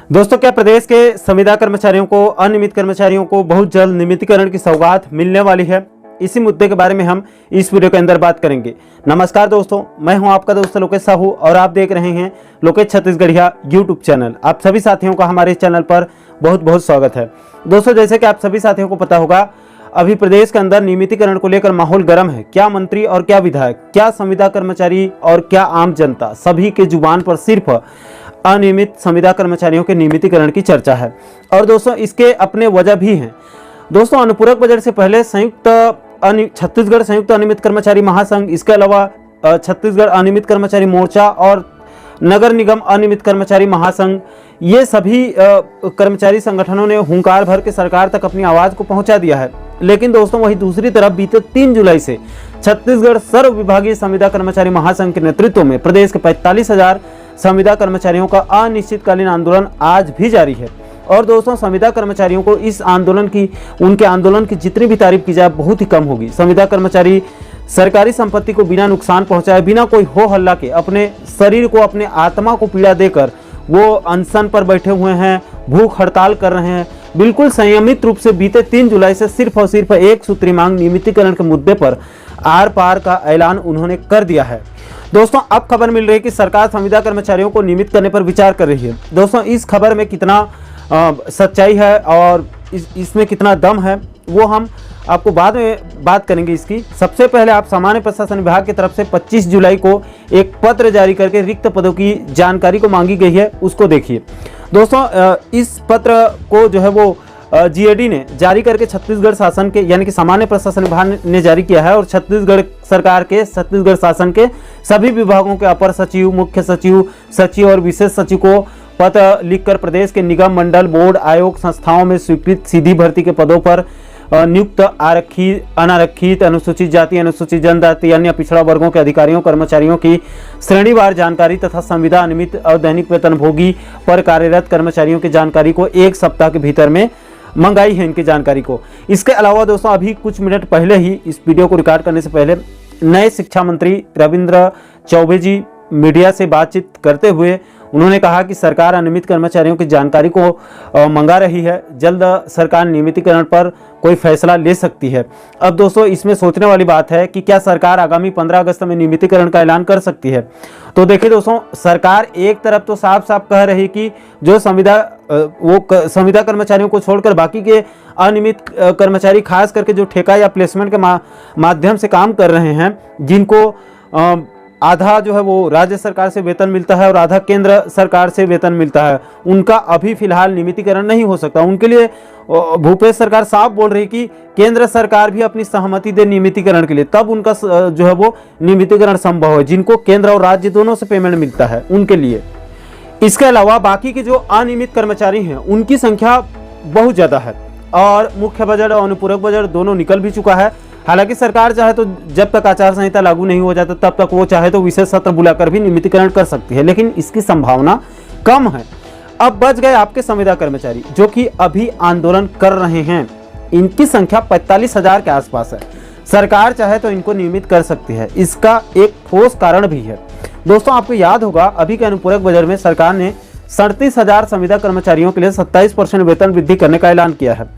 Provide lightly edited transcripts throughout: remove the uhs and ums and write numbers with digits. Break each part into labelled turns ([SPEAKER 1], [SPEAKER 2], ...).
[SPEAKER 1] दोस्तों, क्या प्रदेश के संविदा कर्मचारियों को अनियमित कर्मचारियों को बहुत जल्द नियमितीकरण की सौगात मिलने वाली है? इसी मुद्दे के बारे में हम इस वीडियो के अंदर बात करेंगे। नमस्कार दोस्तों, मैं हूं आपका दोस्त लोकेश साहू और आप देख रहे हैं लोकेश छत्तीसगढ़िया यूट्यूब चैनल। आप सभी साथियों का हमारे इस चैनल पर बहुत बहुत स्वागत है। दोस्तों, जैसे कि आप सभी साथियों को पता होगा, अभी प्रदेश के अंदर नियमितीकरण को लेकर माहौल गर्म है। क्या मंत्री और क्या विधायक, क्या संविदा कर्मचारी और क्या आम जनता, सभी के जुबान पर सिर्फ अनियमित संविदा कर्मचारियों के नियमितीकरण की चर्चा है। और दोस्तों, इसके अपने वजह भी हैं। दोस्तों, अनुपूरक बजट से पहले छत्तीसगढ़ संयुक्त अनियमित कर्मचारी महासंघ, इसके अलावा छत्तीसगढ़ अनियमित कर्मचारी मोर्चा और नगर निगम अनियमित कर्मचारी महासंघ, ये सभी कर्मचारी संगठनों ने हुंकार भर के सरकार तक अपनी आवाज को पहुंचा दिया है। लेकिन दोस्तों, वहीं दूसरी तरफ बीते 3 जुलाई से छत्तीसगढ़ सर्व विभागीय संविदा कर्मचारी महासंघ के नेतृत्व में प्रदेश के 45,000 संविदा कर्मचारियों का अनिश्चितकालीन आंदोलन आज भी जारी है। और दोस्तों, संविदा कर्मचारियों को इस आंदोलन की, उनके आंदोलन की जितनी भी तारीफ की जाए बहुत ही कम होगी। संविदा कर्मचारी सरकारी संपत्ति को बिना नुकसान पहुंचाए, बिना कोई हो हल्ला के, अपने शरीर को, अपने आत्मा को पीड़ा देकर वो अनशन पर बैठे हुए हैं, भूख हड़ताल कर रहे हैं। बिल्कुल संयमित रूप से बीते 3 जुलाई से सिर्फ और सिर्फ एक सूत्री मांग नियमितीकरण के मुद्दे पर आर पार का ऐलान उन्होंने कर दिया है। दोस्तों, अब खबर मिल रही है कि सरकार संविदा कर्मचारियों को नियमित करने पर विचार कर रही है। दोस्तों, इस खबर में कितना सच्चाई है और इसमें कितना दम है, वो हम आपको बाद में बात करेंगे इसकी। सबसे पहले आप सामान्य प्रशासन विभाग की तरफ से 25 जुलाई को एक पत्र जारी करके रिक्त पदों की जानकारी को मांगी गई है, उसको देखिए। दोस्तों, इस पत्र को जो है वो जीएडी ने जारी करके छत्तीसगढ़ शासन के, यानी कि सामान्य प्रशासन विभाग ने जारी किया है। और छत्तीसगढ़ सरकार के, छत्तीसगढ़ शासन के सभी विभागों के अपर सचिव, मुख्य सचिव, सचिव और विशेष सचिव को पत्र लिखकर प्रदेश के निगम, मंडल, बोर्ड, आयोग, संस्थाओं में स्वीकृत सीधी भर्ती के पदों पर नियुक्त आरक्षित, अनारक्षित, अनुसूचित जाति, अनुसूचित जनजाति, अन्य पिछड़ा वर्गों के अधिकारियों, कर्मचारियों की श्रेणीवार जानकारी तथा संविदा अनियमित और दैनिक वेतनभोगी पर कार्यरत कर्मचारियों की जानकारी को 1 सप्ताह के भीतर में मंगाई है, इनकी जानकारी को। इसके अलावा दोस्तों, अभी कुछ मिनट पहले ही, इस वीडियो को रिकॉर्ड करने से पहले, नए शिक्षा मंत्री रविंद्र चौबे जी मीडिया से बातचीत करते हुए उन्होंने कहा कि सरकार अनियमित कर्मचारियों की जानकारी को मंगा रही है। जल्द सरकार नियमितीकरण पर कोई फैसला ले सकती है। अब दोस्तों, इसमें सोचने वाली बात है कि क्या सरकार आगामी 15 अगस्त में नियमितीकरण का ऐलान कर सकती है? तो देखिए दोस्तों, सरकार एक तरफ तो साफ साफ कह रही कि जो संविदा कर्मचारियों को छोड़कर बाकी के अनियमित कर्मचारी, खास करके जो ठेका या प्लेसमेंट के माध्यम से काम कर रहे हैं, जिनको आधा जो है वो राज्य सरकार से वेतन मिलता है और आधा केंद्र सरकार से वेतन मिलता है, उनका अभी फिलहाल नियमितीकरण नहीं हो सकता। उनके लिए भूपेश सरकार साफ बोल रही कि केंद्र सरकार भी अपनी सहमति दे नियमितीकरण के लिए, तब उनका जो है वो नियमितीकरण संभव है, जिनको केंद्र और राज्य दोनों से पेमेंट मिलता है उनके लिए। इसके अलावा बाकी के जो अनियमित कर्मचारी हैं, उनकी संख्या बहुत ज़्यादा है और मुख्य बजट और अनुपूरक बजट दोनों निकल भी चुका है। हालांकि सरकार चाहे तो जब तक आचार संहिता लागू नहीं हो जाता तब तक वो चाहे तो विशेष सत्र बुलाकर भी नियमितीकरण कर सकती है, लेकिन इसकी संभावना कम है। अब बच गए आपके संविदा कर्मचारी जो कि अभी आंदोलन कर रहे हैं। इनकी संख्या 45,000 के आसपास है। सरकार चाहे तो इनको नियमित कर सकती है। इसका एक ठोस कारण भी है। दोस्तों, आपको याद होगा, अभी के अनुपूरक बजट में सरकार ने 37,000 संविदा कर्मचारियों के लिए 27% वेतन वृद्धि करने का ऐलान किया है।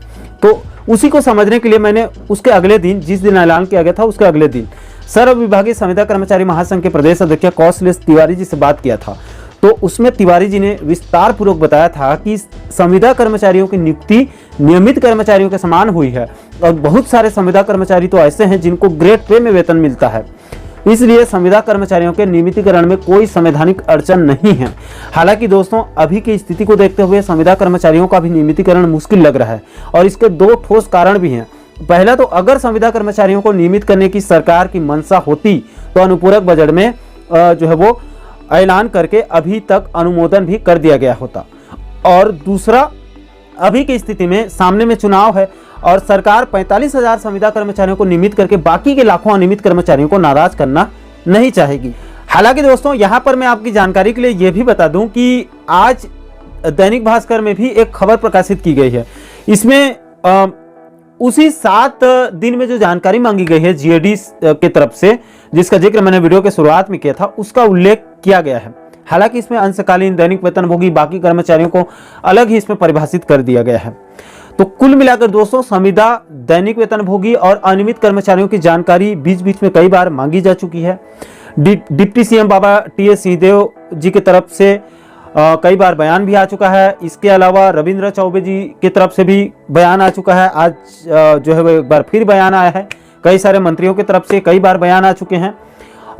[SPEAKER 1] तो उसी को समझने के लिए मैंने उसके अगले दिन, जिस दिन ऐलान किया गया था उसके अगले दिन, सर्व विभागीय संविदा कर्मचारी महासंघ के प्रदेश अध्यक्ष कौशलेश तिवारी जी से बात किया था। तो उसमें तिवारी जी ने विस्तार पूर्वक बताया था कि संविदा कर्मचारियों की नियुक्ति नियमित कर्मचारियों के समान हुई है और बहुत सारे संविदा कर्मचारी तो ऐसे हैं जिनको ग्रेड पे में वेतन मिलता है। इसलिए संविदा कर्मचारियों के नियमितीकरण में कोई संवैधानिक अड़चन नहीं है। हालांकि दोस्तों, अभी की स्थिति को देखते हुए संविदा कर्मचारियों का भी नियमितीकरण मुश्किल लग रहा है और इसके 2 ठोस कारण भी हैं। पहला तो, अगर संविदा कर्मचारियों को नियमित करने की सरकार की मंशा होती तो अनुपूरक बजट में जो है वो ऐलान करके अभी तक अनुमोदन भी कर दिया गया होता। और दूसरा, अभी की स्थिति में सामने में चुनाव है और सरकार 45,000 संविदा कर्मचारियों को नियमित करके बाकी के लाखों अनियमित कर्मचारियों को नाराज करना नहीं चाहेगी। हालांकि दोस्तों, यहां पर मैं आपकी जानकारी के लिए यह भी बता दूं कि आज दैनिक भास्कर में भी एक खबर प्रकाशित की गई है। इसमें उसी 7 दिन में जो जानकारी मांगी गई है जीएडी की तरफ से, जिसका जिक्र मैंने वीडियो के शुरुआत में किया था, उसका उल्लेख किया गया है। हालांकि इसमें अंशकालीन, दैनिक वेतनभोगी, बाकी कर्मचारियों को अलग ही इसमें परिभाषित कर दिया गया है। तो कुल मिलाकर दोस्तों संविदा, दैनिक वेतनभोगी और अनियमित कर्मचारियों की जानकारी बीच बीच में कई बार मांगी जा चुकी है। डिप्टी सीएम बाबा टीएस सिंहदेव जी की तरफ से कई बार बयान भी आ चुका है। इसके अलावा रविंद्र चौबे जी की तरफ से भी बयान आ चुका है। आज जो है वो एक बार फिर बयान आया है। कई सारे मंत्रियों की तरफ से कई बार बयान आ चुके हैं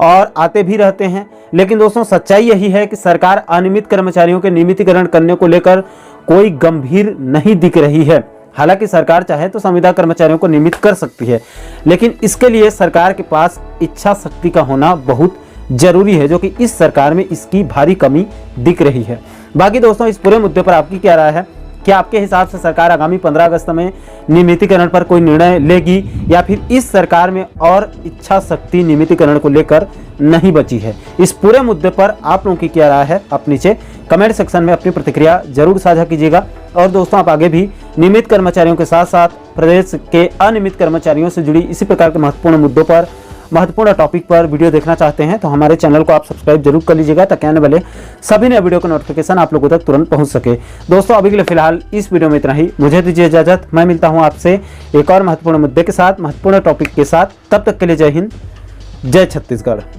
[SPEAKER 1] और आते भी रहते हैं। लेकिन दोस्तों सच्चाई यही है कि सरकार अनियमित कर्मचारियों के नियमितीकरण करने को लेकर कोई गंभीर नहीं दिख रही है। हालांकि सरकार चाहे तो संविदा कर्मचारियों को नियमित कर सकती है, लेकिन इसके लिए सरकार के पास इच्छा शक्ति का होना बहुत जरूरी है, जो कि इस सरकार में इसकी भारी कमी दिख रही है। बाकी दोस्तों इस पूरे मुद्दे पर आपकी क्या राय है? क्या आपके हिसाब से सरकार आगामी 15 अगस्त में नियमितीकरण पर कोई निर्णय लेगी, या फिर इस सरकार में और इच्छा शक्ति नियमितीकरण को लेकर नहीं बची है? इस पूरे मुद्दे पर आप लोगों की क्या राय है? आप नीचे कमेंट सेक्शन में अपनी प्रतिक्रिया जरूर साझा कीजिएगा। और दोस्तों आप आगे भी नियमित कर्मचारियों के साथ साथ प्रदेश के अनियमित कर्मचारियों से जुड़ी इसी प्रकार के महत्वपूर्ण मुद्दों पर, महत्वपूर्ण टॉपिक पर वीडियो देखना चाहते हैं तो हमारे चैनल को आप सब्सक्राइब जरूर कर लीजिएगा, ताकि आने वाले सभी नए वीडियो का नोटिफिकेशन आप लोगों तक तुरंत पहुंच सके। दोस्तों अभी के लिए फिलहाल इस वीडियो में इतना ही। मुझे दीजिए इजाजत। मैं मिलता हूं आपसे एक और महत्वपूर्ण मुद्दे के साथ, महत्वपूर्ण टॉपिक के साथ। तब तक के लिए जय हिंद, जय छत्तीसगढ़।